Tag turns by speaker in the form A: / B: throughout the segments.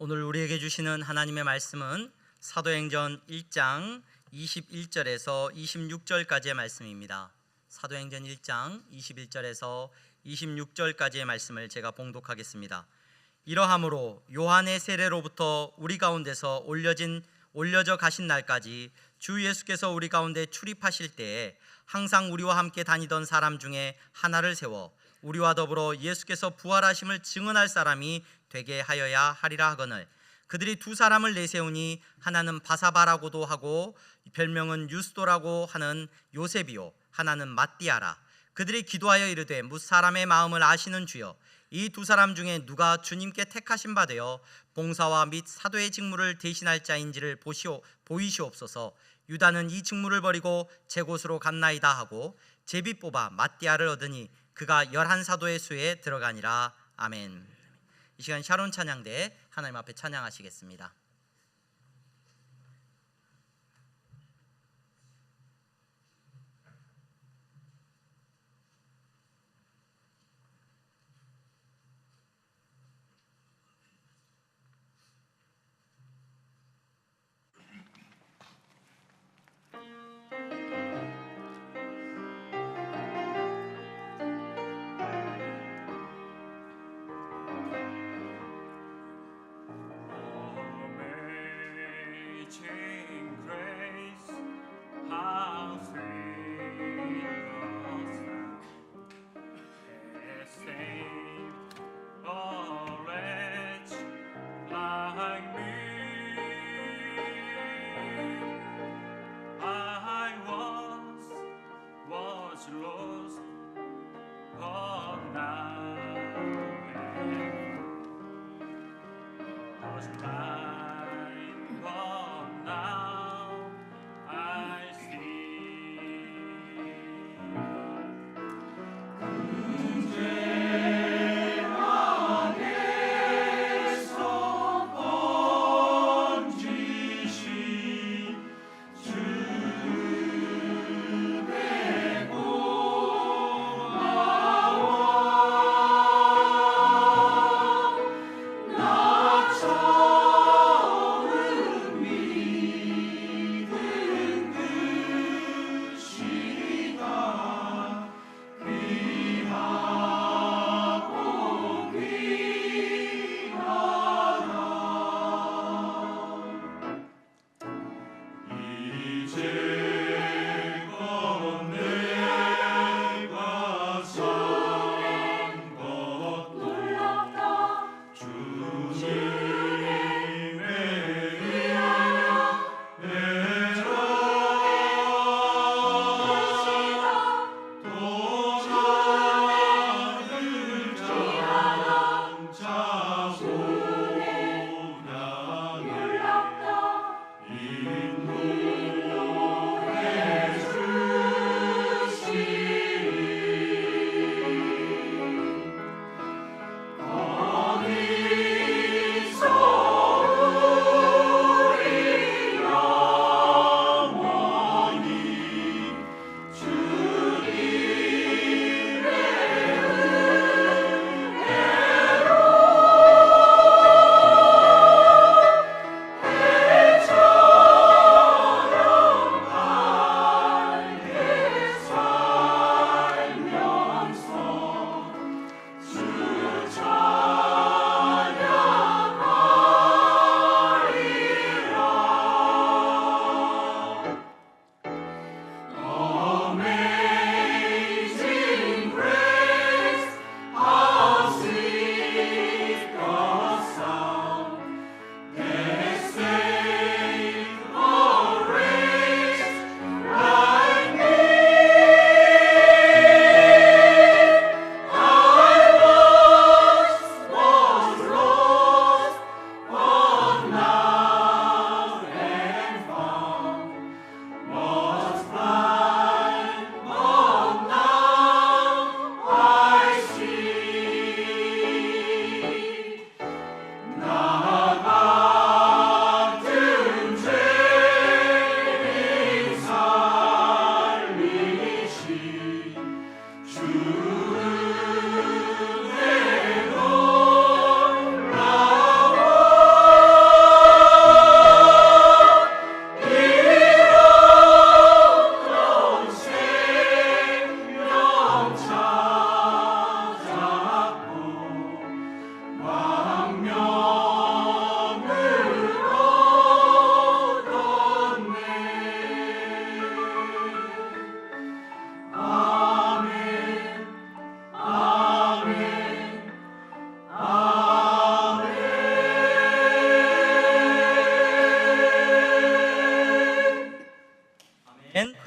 A: 오늘 우리에게 주시는 하나님의 말씀은 사도행전 1장 21절에서 26절까지의 말씀입니다. 사도행전 1장 21절에서 26절까지의 말씀을 제가 봉독하겠습니다. 이러함으로 요한의 세례로부터 우리 가운데서 올려져 가신 날까지 주 예수께서 우리 가운데 출입하실 때에 항상 우리와 함께 다니던 사람 중에 하나를 세워 우리와 더불어 예수께서 부활하심을 증언할 사람이 되게 하여야 하리라 하거늘 그들이 두 사람을 내세우니 하나는 바사바라고도 하고 별명은 유스도라고 하는 요셉이요 하나는 matti아라. 그들이 기도하여 이르되 뭇 사람의 마음을 아시는 주여 이 두 사람 중에 누가 주님께 택하신 바 되어 봉사와 및 사도의 직무를 대신할 자인지를 보이시옵소서. 유다는 이 직무를 버리고 제 곳으로 갔나이다 하고 제비 뽑아 matti아를 얻으니 그가 11사도의 수에 들어가니라. 아멘. 이 시간 샤론 찬양대 하나님 앞에 찬양하시겠습니다.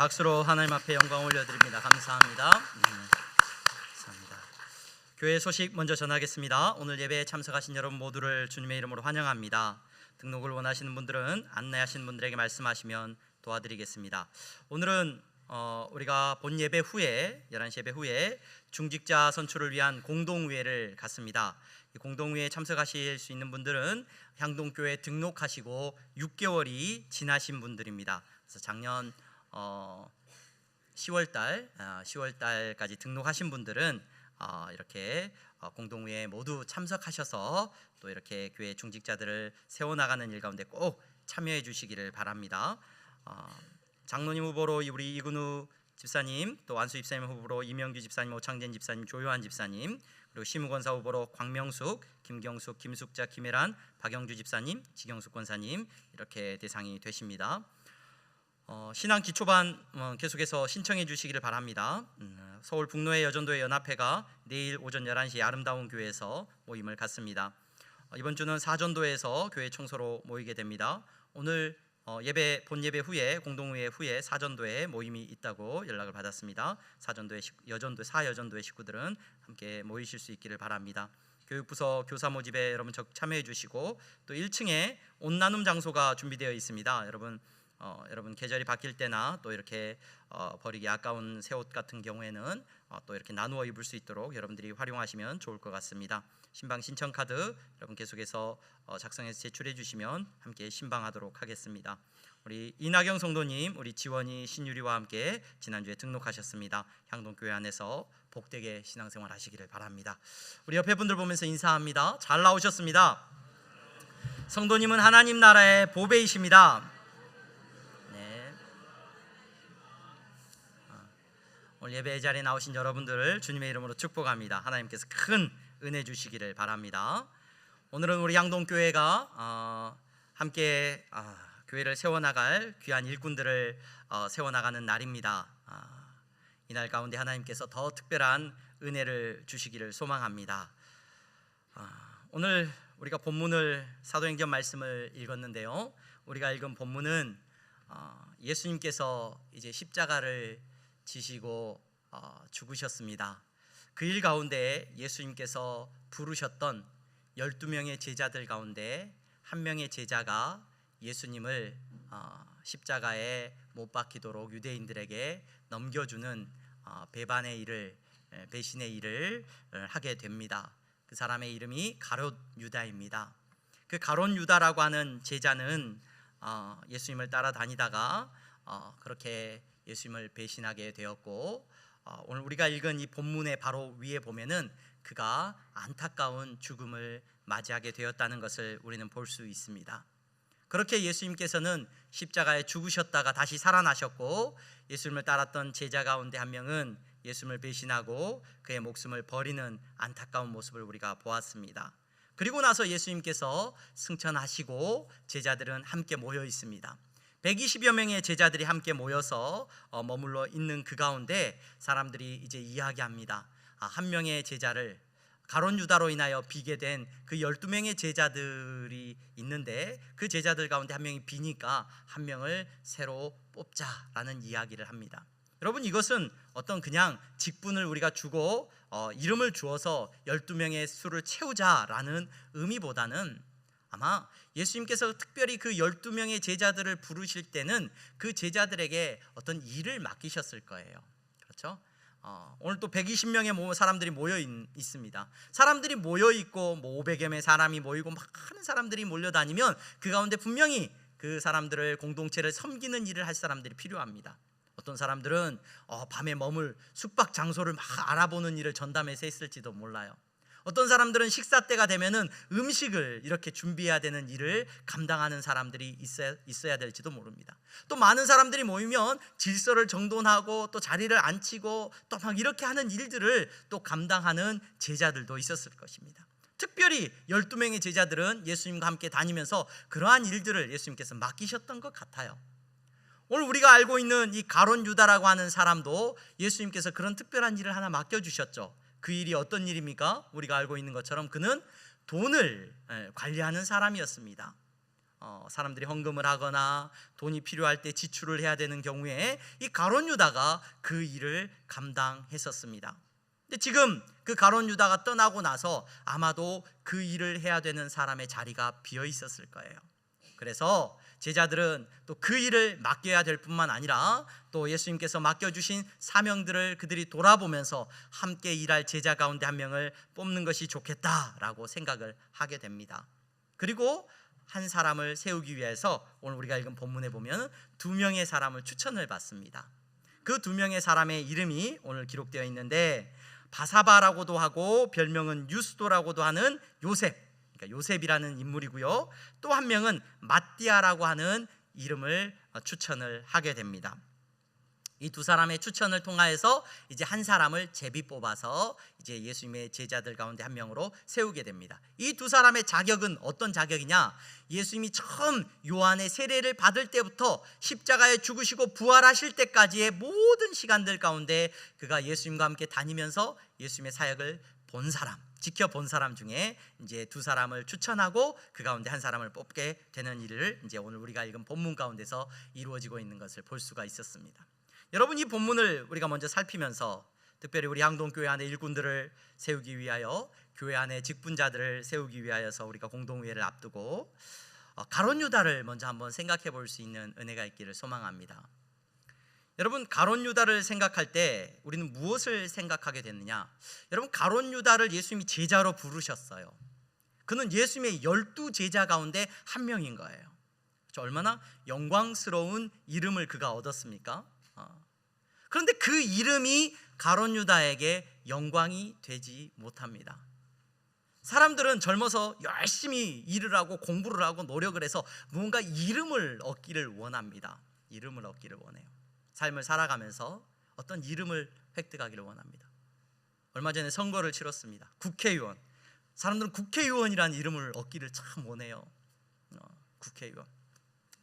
A: 박수로 하나님 앞에 영광 올려드립니다. 감사합니다. 감사합니다. 교회 소식 먼저 전하겠습니다. 오늘 예배에 참석하신 여러분 모두를 주님의 이름으로 환영합니다. 등록을 원하시는 분들은 안내하신 분들에게 말씀하시면 도와드리겠습니다. 오늘은 우리가 본 예배 후에 11시 예배 후에 중직자 선출을 위한 공동회를 갖습니다. 이 공동회에 참석하실 수 있는 분들은 향동교회 등록하시고 6개월이 지나신 분들입니다. 그래서 작년 10월달까지 등록하신 분들은 이렇게 공동회에 모두 참석하셔서 또 이렇게 교회 중직자들을 세워나가는 일 가운데 꼭 참여해 주시기를 바랍니다. 장로님 후보로 우리 이근우 집사님, 또 안수 집사님 후보로 이명규 집사님, 오창진 집사님, 조요한 집사님, 그리고 시무권사 후보로 광명숙, 김경숙, 김숙자, 김혜란, 박영주 집사님, 지경숙 권사님 이렇게 대상이 되십니다. 신앙 기초반 계속해서 신청해 주시기를 바랍니다. 서울 북노회 여전도회 연합회가 내일 오전 11시 아름다운 교회에서 모임을 갖습니다. 이번 주는 사전도에서 교회 청소로 모이게 됩니다. 오늘 본 예배 후에 공동회 후에 사전도에 모임이 있다고 연락을 받았습니다. 사여전도의 식구들은 함께 모이실 수 있기를 바랍니다. 교육부서 교사 모집에 여러분 참여해 주시고 또 1층에 옷 나눔 장소가 준비되어 있습니다. 여러분 계절이 바뀔 때나 또 이렇게 버리기 아까운 새 옷 같은 경우에는 또 이렇게 나누어 입을 수 있도록 여러분들이 활용하시면 좋을 것 같습니다. 신방 신청 카드 여러분 계속해서 작성해서 제출해 주시면 함께 신방하도록 하겠습니다. 우리 이나경 성도님, 우리 지원이 신유리와 함께 지난주에 등록하셨습니다. 향동교회 안에서 복되게 신앙생활 하시기를 바랍니다. 우리 옆에 분들 보면서 인사합니다. 잘 나오셨습니다. 성도님은 하나님 나라의 보배이십니다. 오늘 예배 자리에 나오신 여러분들을 주님의 이름으로 축복합니다. 하나님께서 큰 은혜 주시기를 바랍니다. 오늘은 우리 향동교회가 함께 교회를 세워나갈 귀한 일꾼들을 세워나가는 날입니다. 이날 가운데 하나님께서 더 특별한 은혜를 주시기를 소망합니다. 오늘 우리가 본문을 사도행전 말씀을 읽었는데요. 우리가 읽은 본문은 예수님께서 이제 십자가를 지시고 죽으셨습니다. 그 일 가운데 예수님께서 부르셨던 12명의 제자들 가운데 한 명의 제자가 예수님을 십자가에 못 박히도록 유대인들에게 넘겨주는 배반의 일을, 배신의 일을 하게 됩니다. 그 사람의 이름이 가룟 유다입니다. 그 가룟 유다라고 하는 제자는 예수님을 따라다니다가 그렇게 예수님을 배신하게 되었고, 오늘 우리가 읽은 이 본문의 바로 위에 보면은 그가 안타까운 죽음을 맞이하게 되었다는 것을 우리는 볼 수 있습니다. 그렇게 예수님께서는 십자가에 죽으셨다가 다시 살아나셨고, 예수님을 따랐던 제자 가운데 한 명은 예수님을 배신하고 그의 목숨을 버리는 안타까운 모습을 우리가 보았습니다. 그리고 나서 예수님께서 승천하시고 제자들은 함께 모여 있습니다. 120여 명의 제자들이 함께 모여서 머물러 있는 그 가운데 사람들이 이제 이야기합니다. 한 명의 제자를, 가룟 유다로 인하여 비게 된 그 12명의 제자들이 있는데 그 제자들 가운데 한 명이 비니까 한 명을 새로 뽑자라는 이야기를 합니다. 여러분, 이것은 어떤 그냥 직분을 우리가 주고 이름을 주어서 12명의 수를 채우자라는 의미보다는 아마 예수님께서 특별히 그 12명의 제자들을 부르실 때는 그 제자들에게 어떤 일을 맡기셨을 거예요. 그렇죠? 오늘 또 120명의 사람들이 모여 있습니다. 사람들이 모여 있고 500여 명의 사람이 모이고 많은 사람들이 몰려다니면 그 가운데 분명히 그 사람들을, 공동체를 섬기는 일을 할 사람들이 필요합니다. 어떤 사람들은 밤에 머물 숙박 장소를 막 알아보는 일을 전담해서 했을지도 몰라요. 어떤 사람들은 식사 때가 되면은 음식을 이렇게 준비해야 되는 일을 감당하는 사람들이 있어야 될지도 모릅니다. 또 많은 사람들이 모이면 질서를 정돈하고 또 자리를 앉히고 또 막 이렇게 하는 일들을 또 감당하는 제자들도 있었을 것입니다. 특별히 12명의 제자들은 예수님과 함께 다니면서 그러한 일들을 예수님께서 맡기셨던 것 같아요. 오늘 우리가 알고 있는 이 가룟 유다라고 하는 사람도 예수님께서 그런 특별한 일을 하나 맡겨주셨죠. 그 일이 어떤 일입니까? 우리가 알고 있는 것처럼 그는 돈을 관리하는 사람이었습니다. 사람들이 헌금을 하거나 돈이 필요할 때 지출을 해야 되는 경우에 이 가룟 유다가 그 일을 감당했었습니다. 근데 지금 그 가룟 유다가 떠나고 나서 아마도 그 일을 해야 되는 사람의 자리가 비어 있었을 거예요. 그래서 제자들은 또 그 일을 맡겨야 될 뿐만 아니라 또 예수님께서 맡겨주신 사명들을 그들이 돌아보면서 함께 일할 제자 가운데 한 명을 뽑는 것이 좋겠다라고 생각을 하게 됩니다. 그리고 한 사람을 세우기 위해서 오늘 우리가 읽은 본문에 보면 2명의 사람을 추천을 받습니다. 그 2명의 사람의 이름이 오늘 기록되어 있는데 바사바라고도 하고 별명은 유스도라고도 하는 요셉, 그러니까 요셉이라는 인물이고요. 또 한 명은 마띠아라고 하는 이름을 추천을 하게 됩니다. 이 두 사람의 추천을 통하여서 이제 한 사람을 제비 뽑아서 이제 예수님의 제자들 가운데 한 명으로 세우게 됩니다. 이 두 사람의 자격은 어떤 자격이냐? 예수님이 처음 요한의 세례를 받을 때부터 십자가에 죽으시고 부활하실 때까지의 모든 시간들 가운데 그가 예수님과 함께 다니면서 예수님의 사역을 본 사람, 지켜본 사람 중에 이제 두 사람을 추천하고 그 가운데 한 사람을 뽑게 되는 일을 이제 오늘 우리가 읽은 본문 가운데서 이루어지고 있는 것을 볼 수가 있었습니다. 여러분, 이 본문을 우리가 먼저 살피면서 특별히 우리 항동교회 안에 일꾼들을 세우기 위하여, 교회 안에 직분자들을 세우기 위하여서 우리가 공동회의를 앞두고 가룟 유다를 먼저 한번 생각해 볼 수 있는 은혜가 있기를 소망합니다. 여러분, 가룟 유다를 생각할 때 우리는 무엇을 생각하게 됐느냐? 여러분, 가룟 유다를 예수님이 제자로 부르셨어요. 그는 예수님의 12제자 가운데 한 명인 거예요. 얼마나 영광스러운 이름을 그가 얻었습니까? 그런데 그 이름이 가룟 유다에게 영광이 되지 못합니다. 사람들은 젊어서 열심히 일을 하고 공부를 하고 노력을 해서 무언가 이름을 얻기를 원합니다. 이름을 얻기를 원해요. 삶을 살아가면서 어떤 이름을 획득하기를 원합니다. 얼마 전에 선거를 치렀습니다. 국회의원. 사람들은 국회의원이라는 이름을 얻기를 참 원해요. 국회의원,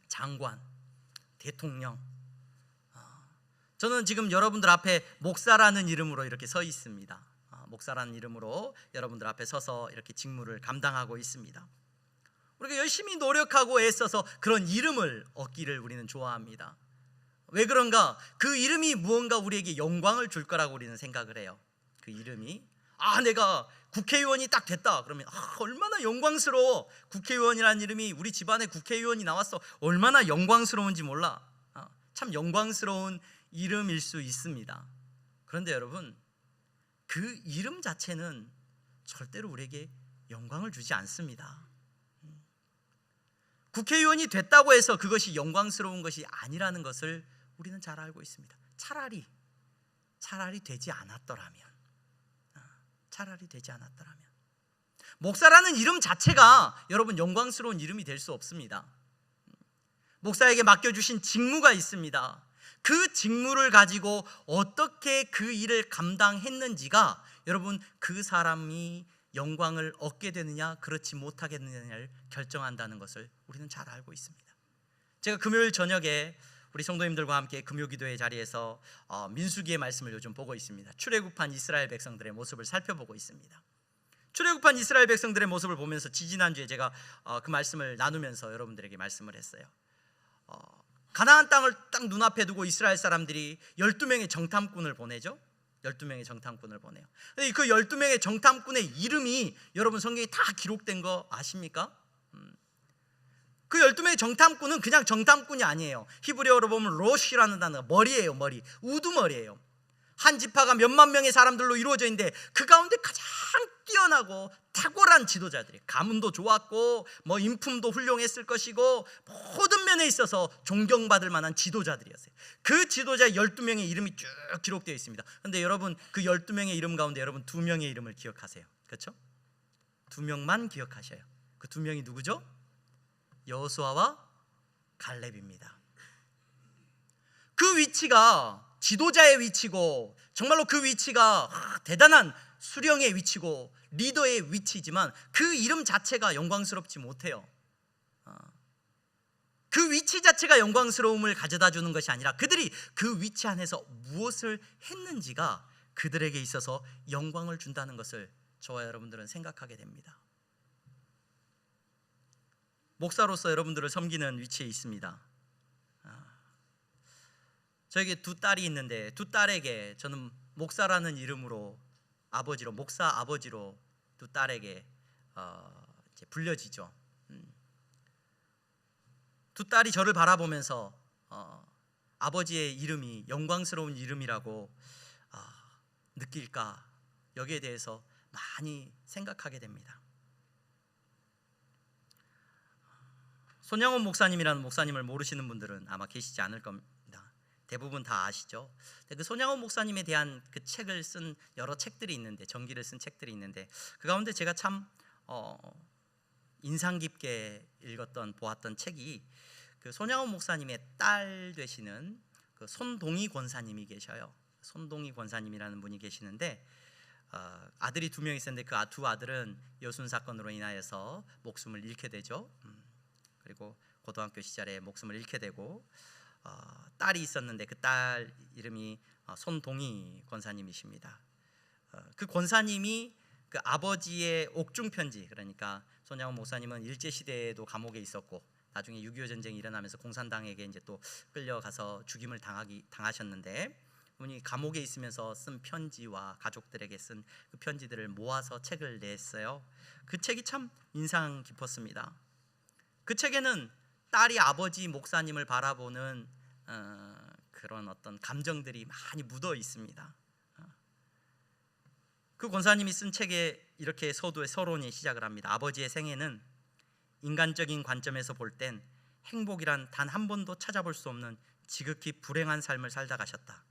A: 장관, 대통령. 저는 지금 여러분들 앞에 목사라는 이름으로 이렇게 서 있습니다. 목사라는 이름으로 여러분들 앞에 서서 이렇게 직무를 감당하고 있습니다. 우리가 열심히 노력하고 애써서 그런 이름을 얻기를 우리는 좋아합니다. 왜 그런가? 그 이름이 무언가 우리에게 영광을 줄 거라고 우리는 생각을 해요. 그 이름이 내가 국회의원이 딱 됐다 그러면 얼마나 영광스러워. 국회의원이라는 이름이, 우리 집안에 국회의원이 나왔어, 얼마나 영광스러운지 몰라. 참 영광스러운 이름일 수 있습니다. 그런데 여러분, 그 이름 자체는 절대로 우리에게 영광을 주지 않습니다. 국회의원이 됐다고 해서 그것이 영광스러운 것이 아니라는 것을 우리는 잘 알고 있습니다. 차라리 되지 않았더라면, 목사라는 이름 자체가 여러분 영광스러운 이름이 될 수 없습니다. 목사에게 맡겨주신 직무가 있습니다. 그 직무를 가지고 어떻게 그 일을 감당했는지가 여러분 그 사람이 영광을 얻게 되느냐 그렇지 못하겠느냐를 결정한다는 것을 우리는 잘 알고 있습니다. 제가 금요일 저녁에 우리 성도님들과 함께 금요기도의 자리에서 민수기의 말씀을 요즘 보고 있습니다. 출애굽한 이스라엘 백성들의 모습을 살펴보고 있습니다. 출애굽한 이스라엘 백성들의 모습을 보면서 지지난주에 제가 그 말씀을 나누면서 여러분들에게 말씀을 했어요. 가나안 땅을 딱 눈앞에 두고 이스라엘 사람들이 12명의 정탐꾼을 보내죠. 12명의 정탐꾼을 보내요. 그 12명의 정탐꾼의 이름이 여러분 성경에 다 기록된 거 아십니까? 그 12명의 정탐꾼은 그냥 정탐꾼이 아니에요. 히브리어로 보면 로시라는 단어가 머리예요. 머리, 우두머리예요. 한 지파가 몇만 명의 사람들로 이루어져 있는데 그 가운데 가장 뛰어나고 탁월한 지도자들이, 가문도 좋았고 인품도 훌륭했을 것이고 모든 면에 있어서 존경받을 만한 지도자들이었어요. 그 지도자 12명의 이름이 쭉 기록되어 있습니다. 그런데 여러분 그 12명의 이름 가운데 여러분 2명의 이름을 기억하세요. 그렇죠? 2명만 기억하셔요. 그 2명이 누구죠? 여호수아와 갈렙입니다. 그 위치가 지도자의 위치고 정말로 그 위치가 대단한 수령의 위치고 리더의 위치지만 그 이름 자체가 영광스럽지 못해요. 그 위치 자체가 영광스러움을 가져다 주는 것이 아니라 그들이 그 위치 안에서 무엇을 했는지가 그들에게 있어서 영광을 준다는 것을 저와 여러분들은 생각하게 됩니다. 목사로서 여러분들을 섬기는 위치에 있습니다. 저에게 두 딸이 있는데 두 딸에게 저는 목사라는 이름으로 아버지로, 목사 아버지로 두 딸에게 이제 불려지죠. 두 딸이 저를 바라보면서 아버지의 이름이 영광스러운 이름이라고 느낄까, 여기에 대해서 많이 생각하게 됩니다. 손양원 목사님이라는 목사님을 모르시는 분들은 아마 계시지 않을 겁니다. 대부분 다 아시죠? 그 손양원 목사님에 대한 그 책을 쓴 여러 책들이 있는데, 전기를 쓴 책들이 있는데, 그 가운데 제가 참 인상 깊게 읽었던, 보았던 책이 그 손양원 목사님의 딸 되시는 그 손동희 권사님이 계셔요. 손동희 권사님이라는 분이 계시는데, 아들이 두 명 있었는데 그 두 아들은 여순 사건으로 인하여서 목숨을 잃게 되죠. 그리고 고등학교 시절에 목숨을 잃게 되고, 딸이 있었는데 그 딸 이름이 손동희 권사님이십니다. 그 권사님이 그 아버지의 옥중 편지, 그러니까 손양원 목사님은 일제 시대에도 감옥에 있었고 나중에 6.25 전쟁이 일어나면서 공산당에게 이제 또 끌려가서 죽임을 당하셨는데, 분이 감옥에 있으면서 쓴 편지와 가족들에게 쓴 그 편지들을 모아서 책을 냈어요. 그 책이 참 인상 깊었습니다. 그 책에는 딸이 아버지 목사님을 바라보는 그런 어떤 감정들이 많이 묻어 있습니다. 그 권사님이 쓴 책에 이렇게 서두에 서론이 시작을 합니다. 아버지의 생애는 인간적인 관점에서 볼 땐 행복이란 단 한 번도 찾아볼 수 없는 지극히 불행한 삶을 살다 가셨다.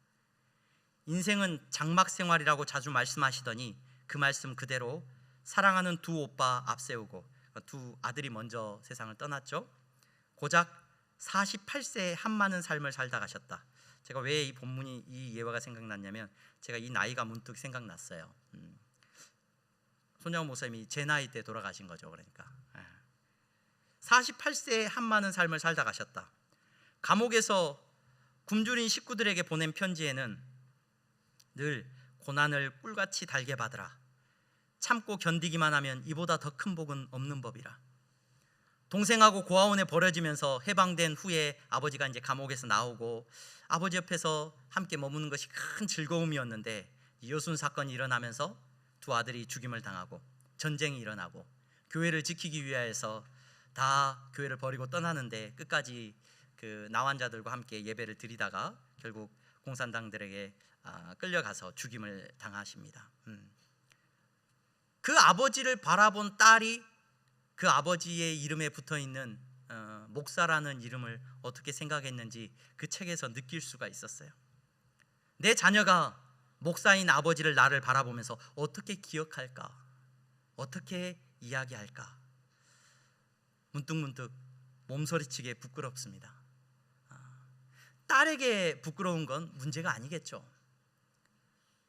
A: 인생은 장막 생활이라고 자주 말씀하시더니 그 말씀 그대로 사랑하는 두 오빠 앞세우고, 두 아들이 먼저 세상을 떠났죠. 고작 48세에 한많은 삶을 살다 가셨다. 제가 왜 이 본문이, 이 예화가 생각났냐면, 제가 이 나이가 문득 생각났어요. 손양원 목사님이 제 나이 때 돌아가신 거죠. 그러니까 48세에 한많은 삶을 살다 가셨다. 감옥에서 굶주린 식구들에게 보낸 편지에는 늘 고난을 꿀같이 달게 받으라, 참고 견디기만 하면 이보다 더 큰 복은 없는 법이라. 동생하고 고아원에 버려지면서 해방된 후에 아버지가 이제 감옥에서 나오고 아버지 옆에서 함께 머무는 것이 큰 즐거움이었는데, 여순 사건이 일어나면서 두 아들이 죽임을 당하고 전쟁이 일어나고 교회를 지키기 위하여서 다 교회를 버리고 떠나는데, 끝까지 그 나환자들과 함께 예배를 드리다가 결국 공산당들에게 끌려가서 죽임을 당하십니다. 그 아버지를 바라본 딸이 그 아버지의 이름에 붙어있는 목사라는 이름을 어떻게 생각했는지 그 책에서 느낄 수가 있었어요. 내 자녀가 목사인 아버지를 나를 바라보면서 어떻게 기억할까, 어떻게 이야기할까, 문득문득 몸서리치게 부끄럽습니다. 딸에게 부끄러운 건 문제가 아니겠죠.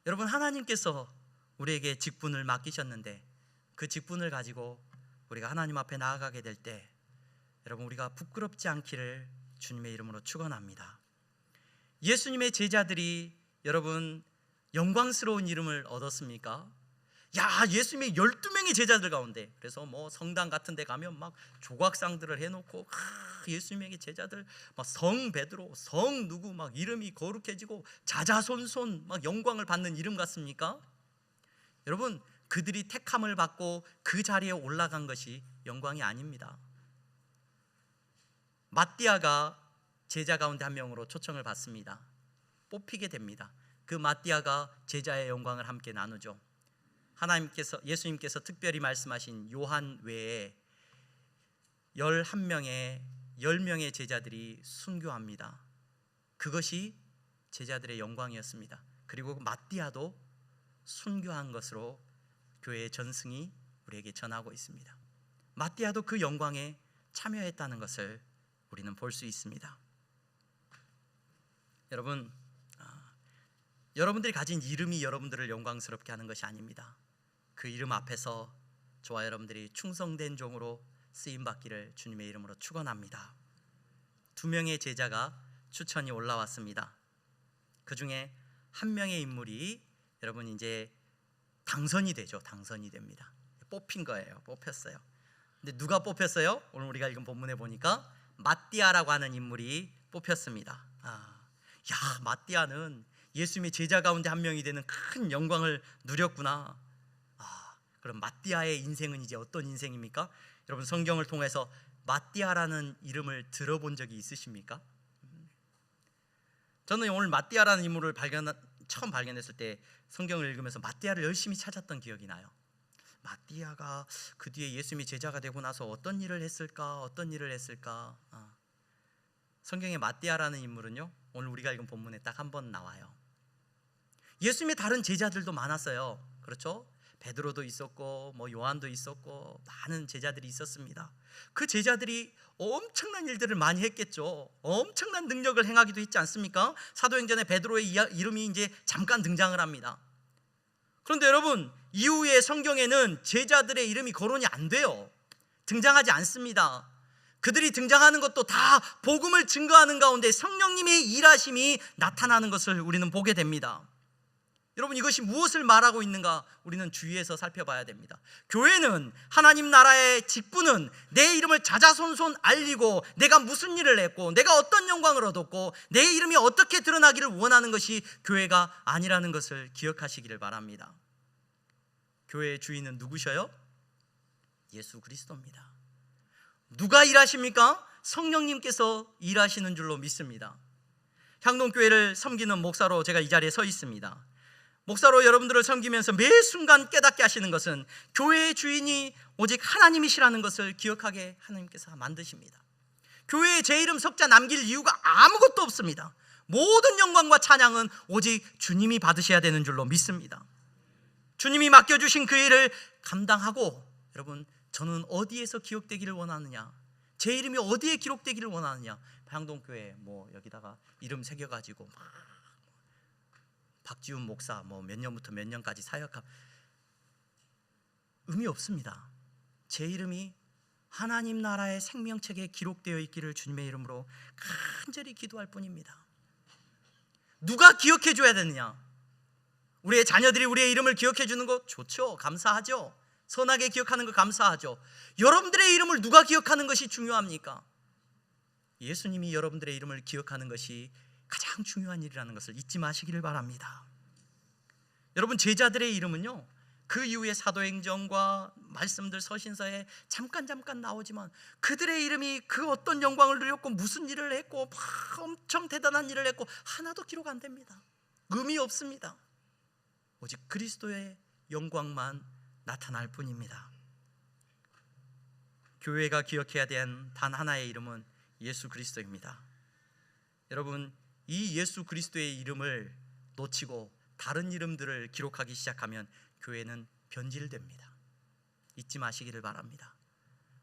A: 여러분, 하나님께서 우리에게 직분을 맡기셨는데 그 직분을 가지고 우리가 하나님 앞에 나아가게 될 때, 여러분, 우리가 부끄럽지 않기를 주님의 이름으로 축원합니다. 예수님의 제자들이 여러분 영광스러운 이름을 얻었습니까? 예수님의 12명의 제자들 가운데, 그래서 뭐 성당 같은 데 가면 막 조각상들을 해놓고 예수님에게 제자들 막 성 베드로, 성 누구 막 이름이 거룩해지고 자자손손 막 영광을 받는 이름 같습니까? 여러분, 그들이 택함을 받고 그 자리에 올라간 것이 영광이 아닙니다. 마띠아가 제자 가운데 한 명으로 초청을 받습니다. 뽑히게 됩니다. 그 마띠아가 제자의 영광을 함께 나누죠. 예수님께서 특별히 말씀하신 요한 외에 10명의 제자들이 순교합니다. 그것이 제자들의 영광이었습니다. 그리고 마띠아도 순교한 것으로 교회의 전승이 우리에게 전하고 있습니다. 마띠아도 그 영광에 참여했다는 것을 우리는 볼 수 있습니다. 여러분, 여러분들이 가진 이름이 여러분들을 영광스럽게 하는 것이 아닙니다. 그 이름 앞에서 저와 여러분들이 충성된 종으로 쓰임받기를 주님의 이름으로 축원합니다. 2명의 제자가 추천이 올라왔습니다. 그 중에 한 명의 인물이 여러분 이제 당선이 되죠. 당선이 됩니다. 뽑힌 거예요. 뽑혔어요. 근데 누가 뽑혔어요? 오늘 우리가 읽은 본문에 보니까 마띠아라고 하는 인물이 뽑혔습니다. 야, 마띠아는 예수님의 제자 가운데 한 명이 되는 큰 영광을 누렸구나. 그럼 마띠아의 인생은 이제 어떤 인생입니까? 여러분, 성경을 통해서 마띠아라는 이름을 들어본 적이 있으십니까? 저는 오늘 마띠아라는 인물을 처음 발견했을 때 성경을 읽으면서 마띠아를 열심히 찾았던 기억이 나요. 마띠아가 그 뒤에 예수님이 제자가 되고 나서 어떤 일을 했을까? 성경에 마띠아라는 인물은요, 오늘 우리가 읽은 본문에 딱 한 번 나와요. 예수님의 다른 제자들도 많았어요. 그렇죠? 베드로도 있었고 요한도 있었고 많은 제자들이 있었습니다. 그 제자들이 엄청난 일들을 많이 했겠죠. 엄청난 능력을 행하기도 했지 않습니까? 사도행전에 베드로의 이름이 이제 잠깐 등장을 합니다. 그런데 여러분, 이후에 성경에는 제자들의 이름이 거론이 안 돼요. 등장하지 않습니다. 그들이 등장하는 것도 다 복음을 증거하는 가운데 성령님의 일하심이 나타나는 것을 우리는 보게 됩니다. 여러분, 이것이 무엇을 말하고 있는가? 우리는 주위에서 살펴봐야 됩니다. 교회는, 하나님 나라의 직분은 내 이름을 자자손손 알리고 내가 무슨 일을 했고 내가 어떤 영광을 얻었고 내 이름이 어떻게 드러나기를 원하는 것이 교회가 아니라는 것을 기억하시기를 바랍니다. 교회의 주인은 누구셔요? 예수 그리스도입니다. 누가 일하십니까? 성령님께서 일하시는 줄로 믿습니다. 향동교회를 섬기는 목사로 제가 이 자리에 서 있습니다. 목사로 여러분들을 섬기면서 매 순간 깨닫게 하시는 것은 교회의 주인이 오직 하나님이시라는 것을 기억하게 하나님께서 만드십니다. 교회에 제 이름 석자 남길 이유가 아무것도 없습니다. 모든 영광과 찬양은 오직 주님이 받으셔야 되는 줄로 믿습니다. 주님이 맡겨주신 그 일을 감당하고, 여러분, 저는 어디에서 기억되기를 원하느냐, 제 이름이 어디에 기록되기를 원하느냐, 향동교회 여기다가 이름 새겨가지고 박지훈 목사 몇 년부터 몇 년까지 사역함, 의미 없습니다. 제 이름이 하나님 나라의 생명책에 기록되어 있기를 주님의 이름으로 간절히 기도할 뿐입니다. 누가 기억해 줘야 되느냐? 우리의 자녀들이 우리의 이름을 기억해 주는 거 좋죠. 감사하죠. 선하게 기억하는 거 감사하죠. 여러분들의 이름을 누가 기억하는 것이 중요합니까? 예수님이 여러분들의 이름을 기억하는 것이 가장 중요한 일이라는 것을 잊지 마시기를 바랍니다. 여러분, 제자들의 이름은요, 그 이후에 사도행전과 말씀들 서신서에 잠깐 나오지만 그들의 이름이 그 어떤 영광을 누렸고 무슨 일을 했고 엄청 대단한 일을 했고 하나도 기록 안 됩니다. 의미 없습니다. 오직 그리스도의 영광만 나타날 뿐입니다. 교회가 기억해야 되는 단 하나의 이름은 예수 그리스도입니다. 여러분, 이 예수 그리스도의 이름을 놓치고 다른 이름들을 기록하기 시작하면 교회는 변질됩니다. 잊지 마시기를 바랍니다.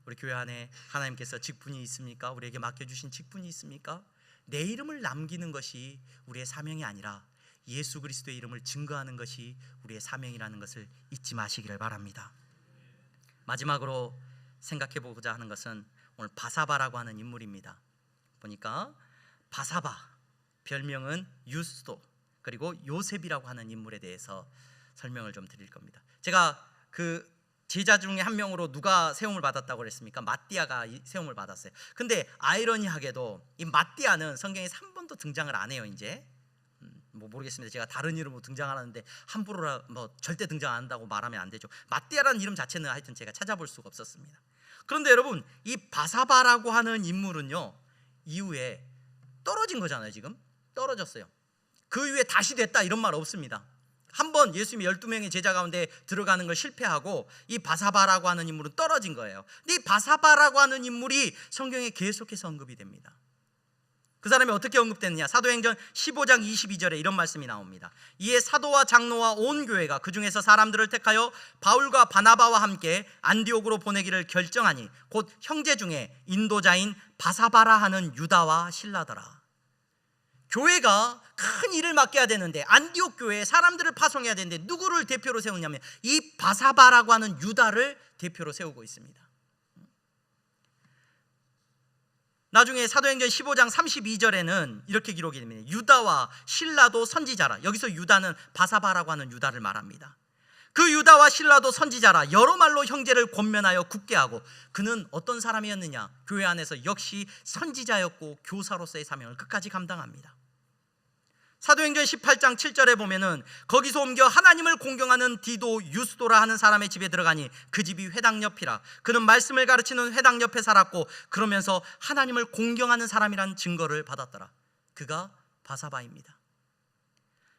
A: 우리 교회 안에 하나님께서 직분이 있습니까? 우리에게 맡겨주신 직분이 있습니까? 내 이름을 남기는 것이 우리의 사명이 아니라 예수 그리스도의 이름을 증거하는 것이 우리의 사명이라는 것을 잊지 마시기를 바랍니다. 마지막으로 생각해 보고자 하는 것은 오늘 바사바라고 하는 인물입니다. 보니까 바사바, 별명은 유스도, 그리고 요셉이라고 하는 인물에 대해서 설명을 좀 드릴 겁니다. 제가 그 제자 중에 한 명으로 누가 세움을 받았다고 그랬습니까? 마띠아가 세움을 받았어요. 근데 아이러니하게도 이 마띠아는 성경에서 한 번도 등장을 안 해요. 이제 모르겠습니다. 제가 다른 이름으로 등장하는데 함부로 절대 등장 안 한다고 말하면 안 되죠. 마띠아라는 이름 자체는 하여튼 제가 찾아볼 수가 없었습니다. 그런데 여러분, 이 바사바라고 하는 인물은요, 이후에 떨어진 거잖아요. 지금 떨어졌어요. 그 이후에 다시 됐다 이런 말 없습니다. 한번 예수님이 12명의 제자 가운데 들어가는 걸 실패하고 이 바사바라고 하는 인물은 떨어진 거예요. 근데 이 바사바라고 하는 인물이 성경에 계속해서 언급이 됩니다. 그 사람이 어떻게 언급됐느냐? 사도행전 15장 22절에 이런 말씀이 나옵니다. 이에 사도와 장로와 온 교회가 그 중에서 사람들을 택하여 바울과 바나바와 함께 안디옥으로 보내기를 결정하니 곧 형제 중에 인도자인 바사바라 하는 유다와 실라더라. 교회가 큰 일을 맡겨야 되는데, 안디옥 교회에 사람들을 파송해야 되는데 누구를 대표로 세우냐면 이 바사바라고 하는 유다를 대표로 세우고 있습니다. 나중에 사도행전 15장 32절에는 이렇게 기록이 됩니다. 유다와 실라도 선지자라. 여기서 유다는 바사바라고 하는 유다를 말합니다. 그 유다와 실라도 선지자라 여러 말로 형제를 권면하여 굳게 하고, 그는 어떤 사람이었느냐? 교회 안에서 역시 선지자였고 교사로서의 사명을 끝까지 감당합니다. 사도행전 18장 7절에 보면은 거기서 옮겨 하나님을 공경하는 디도 유스도라 하는 사람의 집에 들어가니 그 집이 회당 옆이라. 그는 말씀을 가르치는 회당 옆에 살았고 그러면서 하나님을 공경하는 사람이란 증거를 받았더라. 그가 바사바입니다.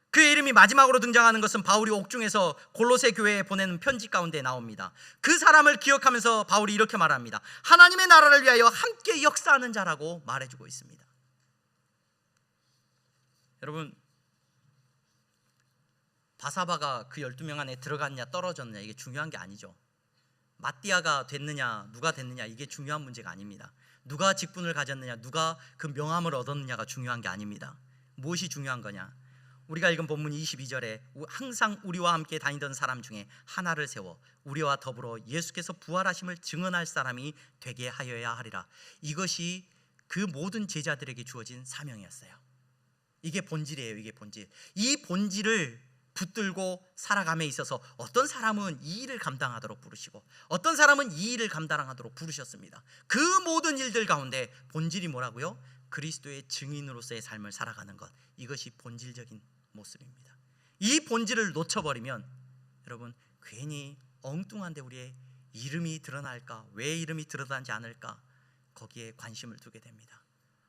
A: 그의 이름이 마지막으로 등장하는 것은 바울이 옥중에서 골로새 교회에 보내는 편지 가운데 나옵니다. 그 사람을 기억하면서 바울이 이렇게 말합니다. 하나님의 나라를 위하여 함께 역사하는 자라고 말해주고 있습니다. 여러분, 바사바가 그 12명 안에 들어갔냐 떨어졌냐 이게 중요한 게 아니죠. 마띠아가 됐느냐 누가 됐느냐 이게 중요한 문제가 아닙니다. 누가 직분을 가졌느냐 누가 그 명함을 얻었느냐가 중요한 게 아닙니다. 무엇이 중요한 거냐? 우리가 읽은 본문 22절에 항상 우리와 함께 다니던 사람 중에 하나를 세워 우리와 더불어 예수께서 부활하심을 증언할 사람이 되게 하여야 하리라. 이것이 그 모든 제자들에게 주어진 사명이었어요. 이게 본질이에요. 이게 본질. 이 본질을 붙들고 살아감에 있어서 어떤 사람은 이 일을 감당하도록 부르시고 어떤 사람은 이 일을 감당하도록 부르셨습니다. 그 모든 일들 가운데 본질이 뭐라고요? 그리스도의 증인으로서의 삶을 살아가는 것. 이것이 본질적인 모습입니다. 이 본질을 놓쳐버리면 여러분 괜히 엉뚱한데 우리의 이름이 드러날까? 왜 이름이 드러나지 않을까? 거기에 관심을 두게 됩니다.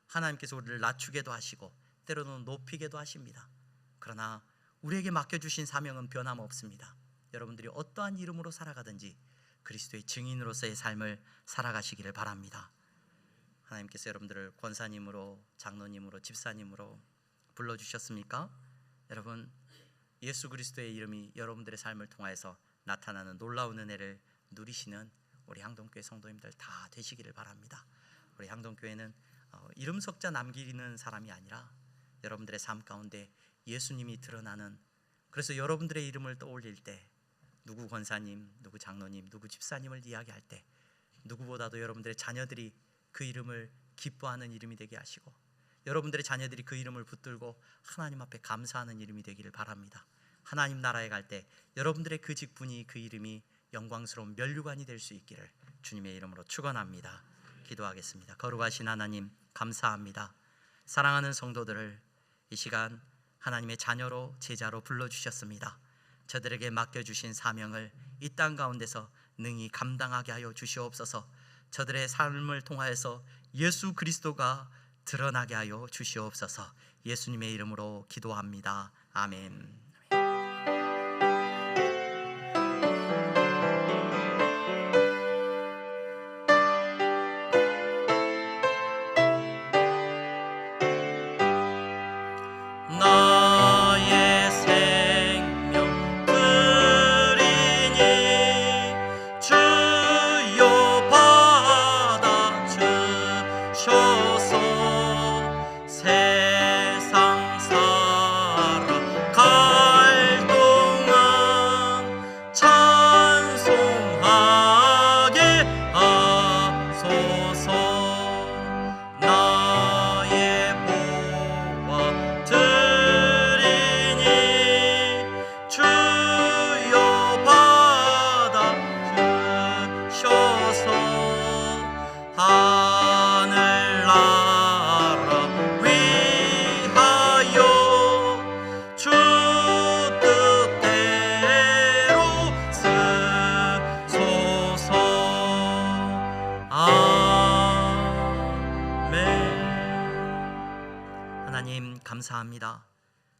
A: 하나님께서 우리를 낮추게도 하시고 때로는 높이게도 하십니다. 그러나 우리에게 맡겨주신 사명은 변함없습니다. 여러분들이 어떠한 이름으로 살아가든지 그리스도의 증인으로서의 삶을 살아가시기를 바랍니다. 하나님께서 여러분들을 권사님으로, 장로님으로, 집사님으로 불러주셨습니까? 여러분, 예수 그리스도의 이름이 여러분들의 삶을 통하여서 나타나는 놀라운 은혜를 누리시는 우리 향동교회 성도님들 다 되시기를 바랍니다. 우리 향동교회는 이름 석자 남기는 사람이 아니라 여러분들의 삶 가운데 예수님이 드러나는, 그래서 여러분들의 이름을 떠올릴 때 누구 권사님, 누구 장로님, 누구 집사님을 이야기할 때 누구보다도 여러분들의 자녀들이 그 이름을 기뻐하는 이름이 되게 하시고 여러분들의 자녀들이 그 이름을 붙들고 하나님 앞에 감사하는 이름이 되기를 바랍니다. 하나님 나라에 갈 때 여러분들의 그 직분이, 그 이름이 영광스러운 면류관이 될 수 있기를 주님의 이름으로 축원합니다. 기도하겠습니다. 거룩하신 하나님 감사합니다. 사랑하는 성도들을 이 시간 하나님의 자녀로, 제자로 불러주셨습니다. 저들에게 맡겨주신 사명을 이 땅 가운데서 능히 감당하게 하여 주시옵소서. 저들의 삶을 통하여서 예수 그리스도가 드러나게 하여 주시옵소서. 예수님의 이름으로 기도합니다. 아멘. 감사합니다.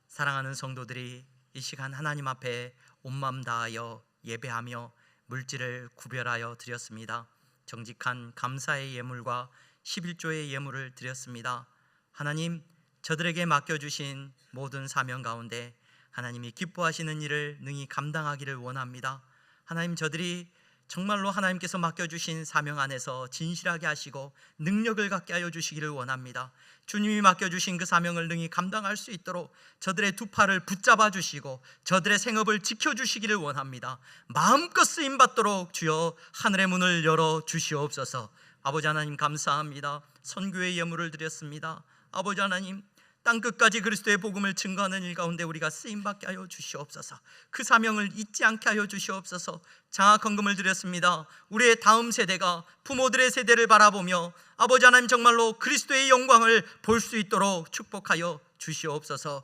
A: 사랑하는 성도들이 이 시간 하나님 앞에 온 마음 다하여 예배하며 물질을 구별하여 드렸습니다. 정직한 감사의 예물과 11조의 예물을 드렸습니다. 하나님, 저들에게 맡겨주신 모든 사명 가운데 하나님이 기뻐하시는 일을 능히 감당하기를 원합니다. 하나님, 저들이 정말로 하나님께서 맡겨주신 사명 안에서 진실하게 하시고 능력을 갖게 하여 주시기를 원합니다. 주님이 맡겨주신 그 사명을 능히 감당할 수 있도록 저들의 두 팔을 붙잡아 주시고 저들의 생업을 지켜주시기를 원합니다. 마음껏 쓰임받도록 주여 하늘의 문을 열어 주시옵소서. 아버지 하나님 감사합니다. 선교의 예물을 드렸습니다. 아버지 하나님, 땅끝까지 그리스도의 복음을 증거하는 일 가운데 우리가 쓰임받게 하여 주시옵소서. 그 사명을 잊지 않게 하여 주시옵소서. 장학 헌금을 드렸습니다. 우리의 다음 세대가 부모들의 세대를 바라보며 아버지 하나님 정말로 그리스도의 영광을 볼 수 있도록 축복하여 주시옵소서.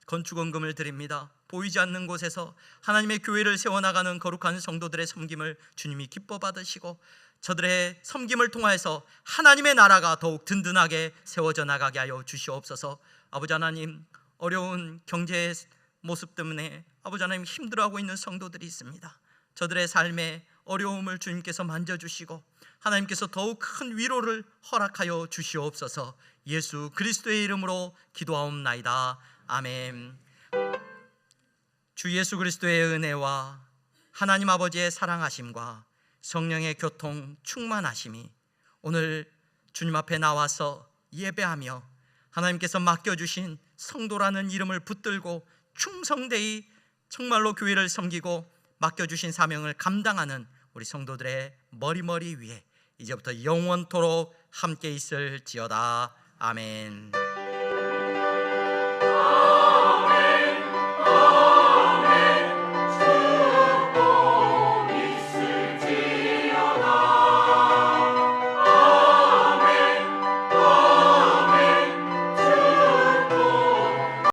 A: 건축 헌금을 드립니다. 보이지 않는 곳에서 하나님의 교회를 세워나가는 거룩한 성도들의 섬김을 주님이 기뻐 받으시고 저들의 섬김을 통하여서 하나님의 나라가 더욱 든든하게 세워져 나가게 하여 주시옵소서. 아버지 하나님, 어려운 경제 모습 때문에 아버지 하나님 힘들어하고 있는 성도들이 있습니다. 저들의 삶의 어려움을 주님께서 만져주시고 하나님께서 더욱 큰 위로를 허락하여 주시옵소서. 예수 그리스도의 이름으로 기도하옵나이다. 아멘. 주 예수 그리스도의 은혜와 하나님 아버지의 사랑하심과 성령의 교통 충만하심이 오늘 주님 앞에 나와서 예배하며 하나님께서 맡겨주신 성도라는 이름을 붙들고 충성되이 정말로 교회를 섬기고 맡겨주신 사명을 감당하는 우리 성도들의 머리 위에 이제부터 영원토록 함께 있을지어다. 아멘.